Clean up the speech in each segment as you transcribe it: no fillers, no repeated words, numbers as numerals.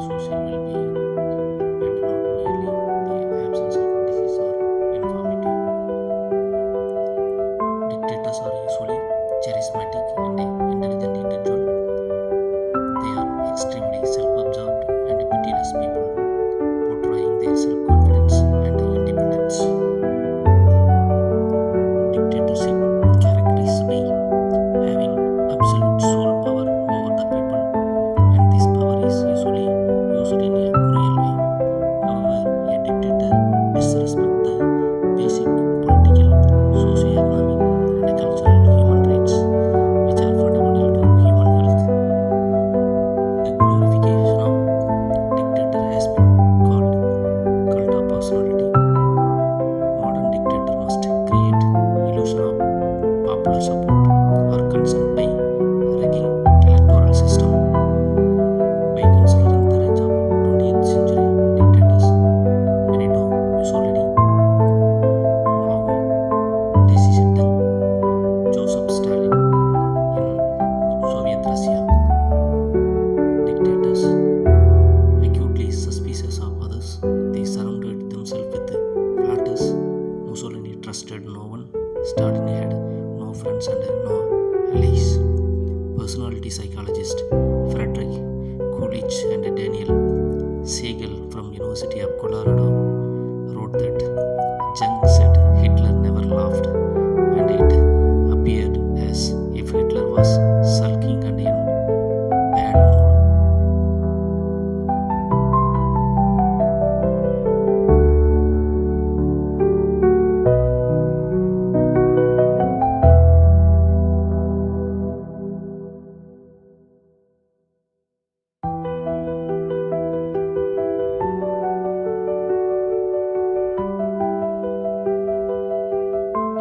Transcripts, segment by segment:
social well-being and not merely the absence of disease or infirmity. Dictators are usually charismatic and intelligent individuals. They are extremely self-absorbed and pitiless people, portraying their self-confidence and independence. Dictatorship characterized by having absolute sole power over the people, and this power is usually used in a cruel way. However, a dictator disrespects the basic political, socioeconomic, and cultural human rights, which are fundamental to human health. The glorification of dictator has been called cult of personality. Modern dictator must create illusion of popular support or consent by rigging electoral system. By considering the range of 20th century dictators, Benito Mussolini, Mao, Deng, Joseph Stalin in Soviet Russia, dictators acutely suspicious of others, they surrounded themselves with flatters. Mussolini trusted no one. Stalin had no friends and no allies. Personality psychologist Frederick Coolidge and Daniel Siegel from University of Colorado wrote that Jung said Hitler never laughed, and it appeared as if Hitler was sulking and in bad mood.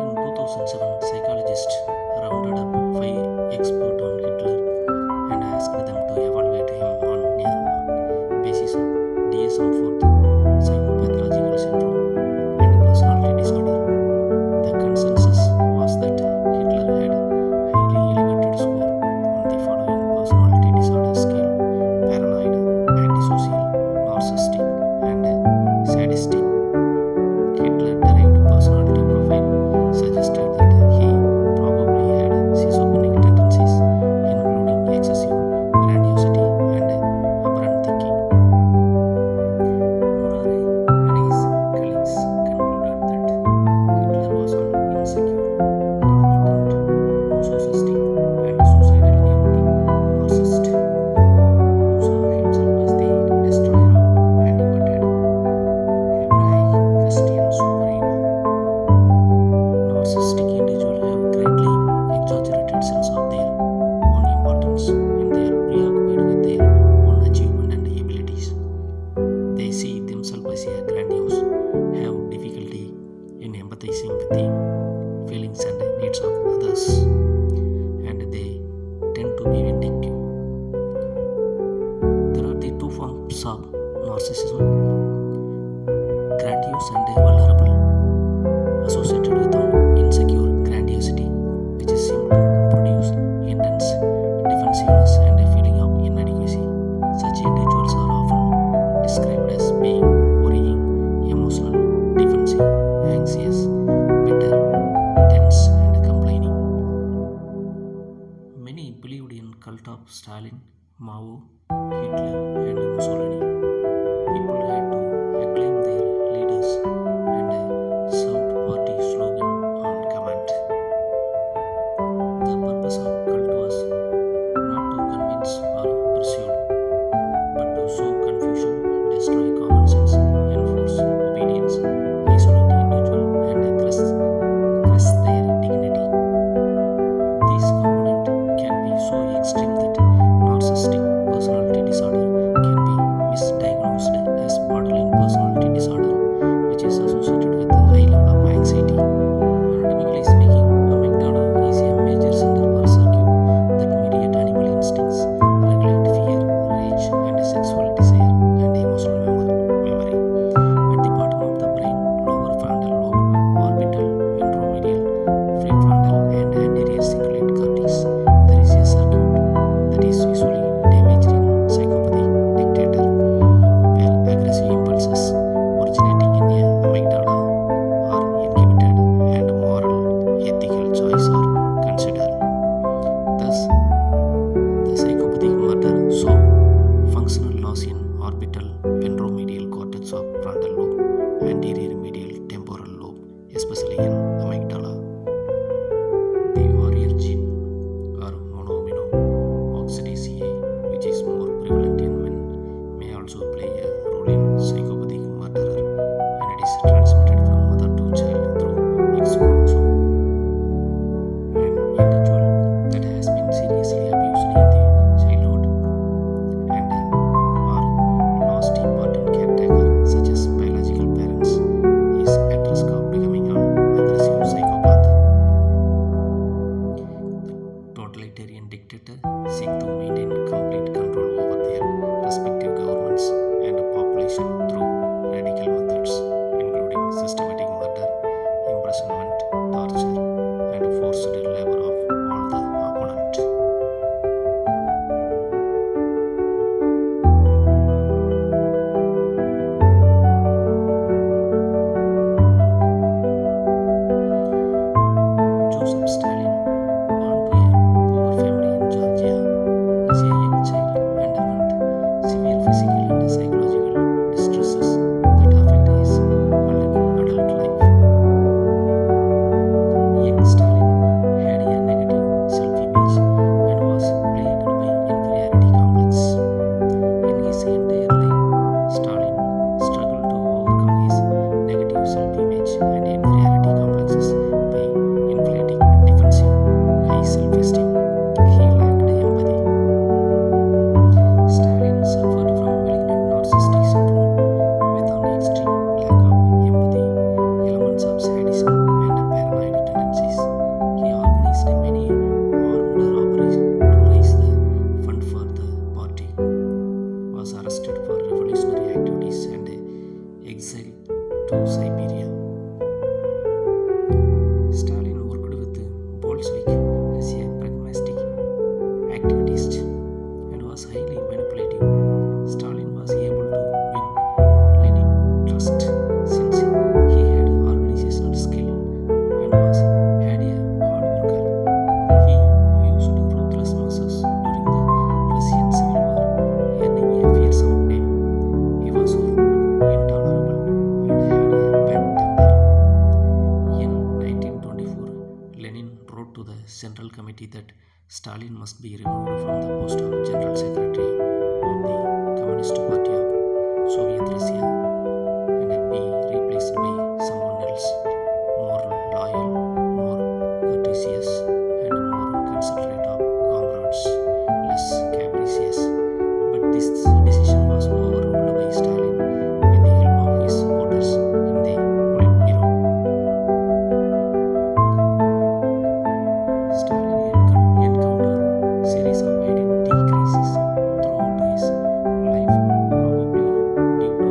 In 2007, psychologists rounded up 5 experts on Hitler and asked them to evaluate him on a basis of DSM-4, psychopathological syndrome, and personality disorder. The consensus was that Hitler had highly elevated score on the following personality disorder scale: paranoid, antisocial, narcissistic, and sadistic. Hitler derived personality profile suggested that he probably had schizophrenic tendencies, including excessive grandiosity and aberrant thinking. Murray and his colleagues concluded that Hitler was an insecure, important, narcissistic, and suicidal neurotic narcissist who saw himself as the destroyer of antiquated Hebraic Christian supreme. Narcissistic individuals have greatly exaggerated sense of their own importance, and they are preoccupied with their own achievement and abilities. They see themselves as a grandiose, have difficulty in empathizing with the feelings and needs of others, and they tend to be vindictive. There are the two forms of narcissism: grandiose and vulnerable, associated with an insecure grandiosity, which is seen to produce intense defensiveness and a feeling of inadequacy. Such individuals are often described as being worrying, emotional, defensive, anxious, bitter, tense, and complaining. Many believed in cult of Stalin, Mao, Hitler, and Mussolini. People had to acclaim their leaders and shout party slogan on command. The purpose of cult was not to convince or persuade, but to sow confusion, destroy common sense, enforce obedience, isolate individual, and crush their dignity. This component can be so extreme that narcissistic personality disorder orbital ventromedial cortex of frontal lobe, anterior medial temporal lobe, especially in amygdala. The warrior gene or monoamino-oxidase A, which is more prevalent in men, may also play a role in psychopathic murderer, and it is transmitted from mother to child through X chromosome. An individual that has been seriously abused in the childhood and or lost important caretaker, such as biological parents, is at risk of becoming an aggressive psychopath. The totalitarian dictator seek to maintain complete control over their respective governments and population through radical methods, including systematic murder, imprisonment, torture, and forced labor of all the opponent. Joseph Stalin, born to a poor family in Georgia, as a young child underwent severe physical and psychological distresses that affected his adult life. Young Stalin had a negative self-image and was plagued by inferiority complex. In his entire life, Stalin struggled to overcome his negative self-image and inferiority complexes by inflating defensive, high self-esteem. He lacked empathy. Stalin suffered from malignant narcissistic syndrome with an extreme lack of empathy, elements of sadism, and paranoid tendencies. He organized many armed robberies to raise the fund for the party, was arrested for revolutionary activities, and exiled to Siberia. Stalin worked with Bolshevik as a pragmatic activist and was highly manipulative. Stalin was able to win Lenin trust since he had organizational skill and was had a hard worker. He used ruthless measures during the Russian Civil War, earning a fearsome name. He was rude, intolerable, and had a bad temper. In 1924, Lenin wrote to the Central Committee that Stalin must be removed from the post of General Secretary of the Communist Party of Soviet Russia and be replaced by someone else, more loyal, more courteous, and more considerate of comrades, less capricious. But this decision was overruled by Stalin with the help of his supporters in the Politburo. Stalin encountered series of identity crises throughout his life, probably due to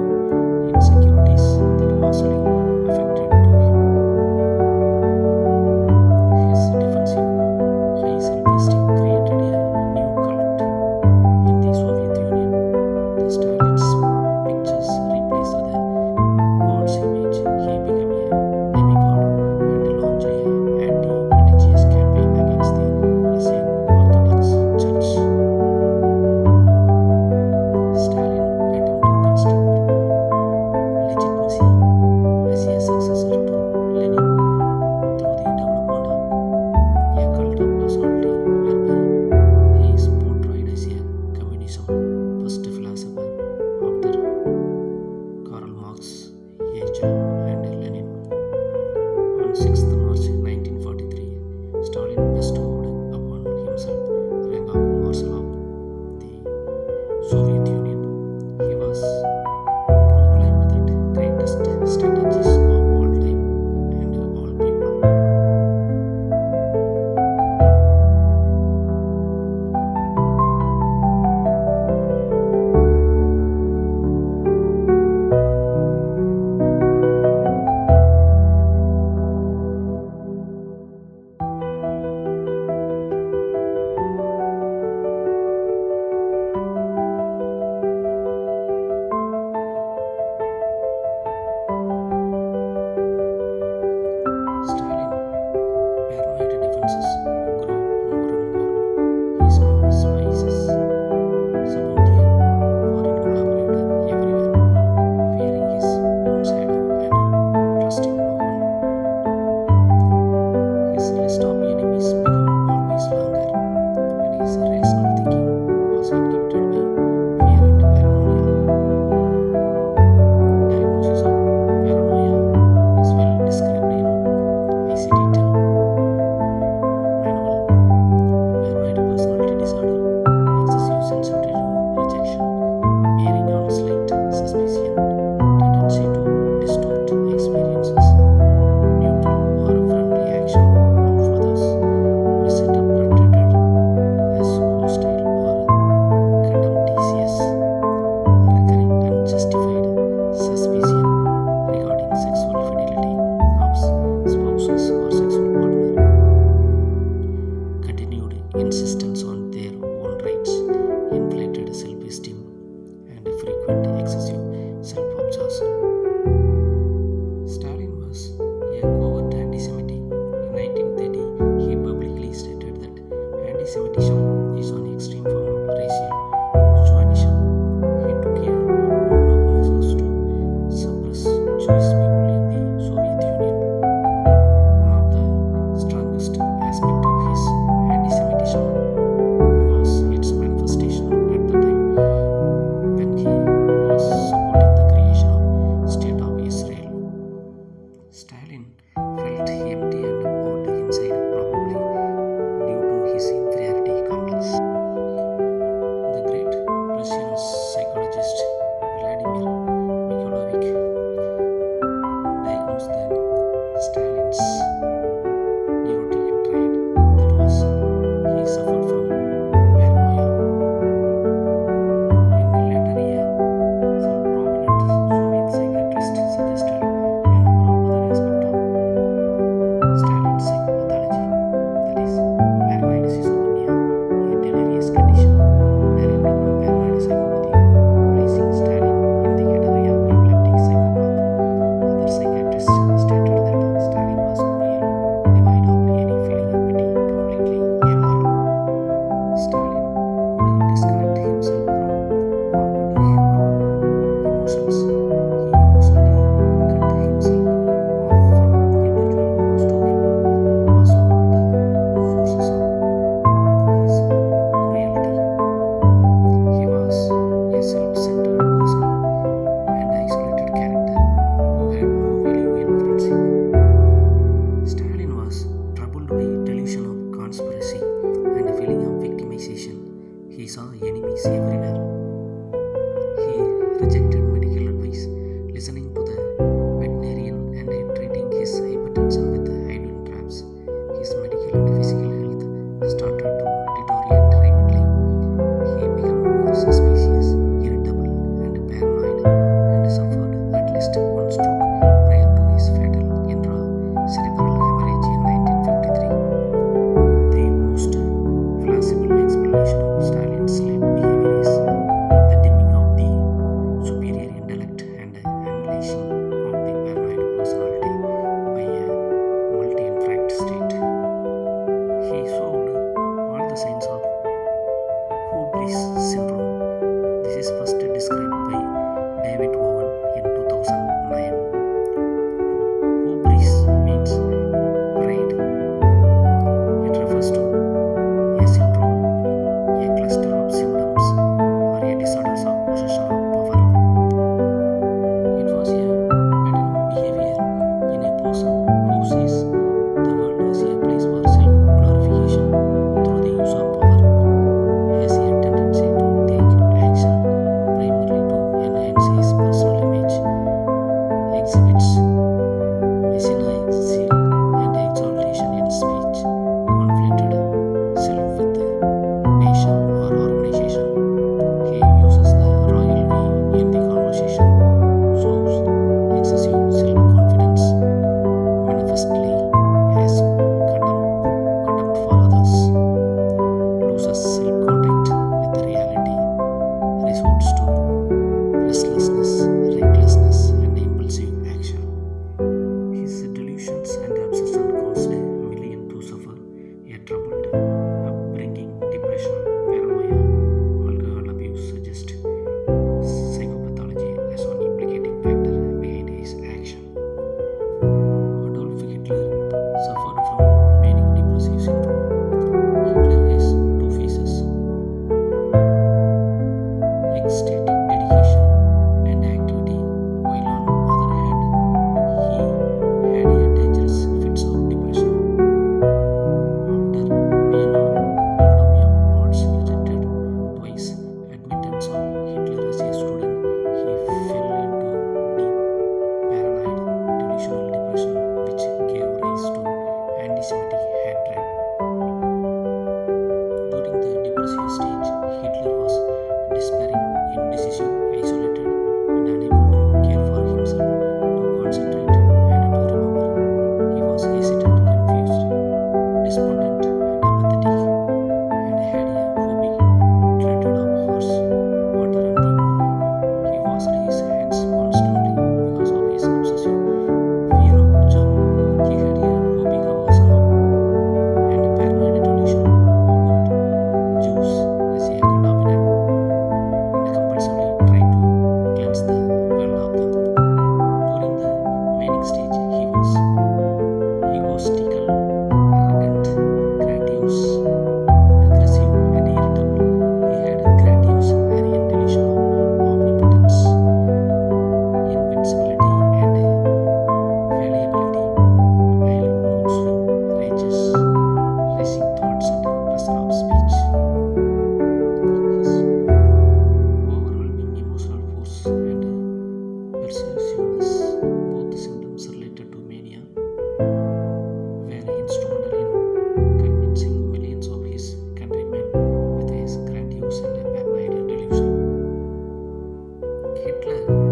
Hitler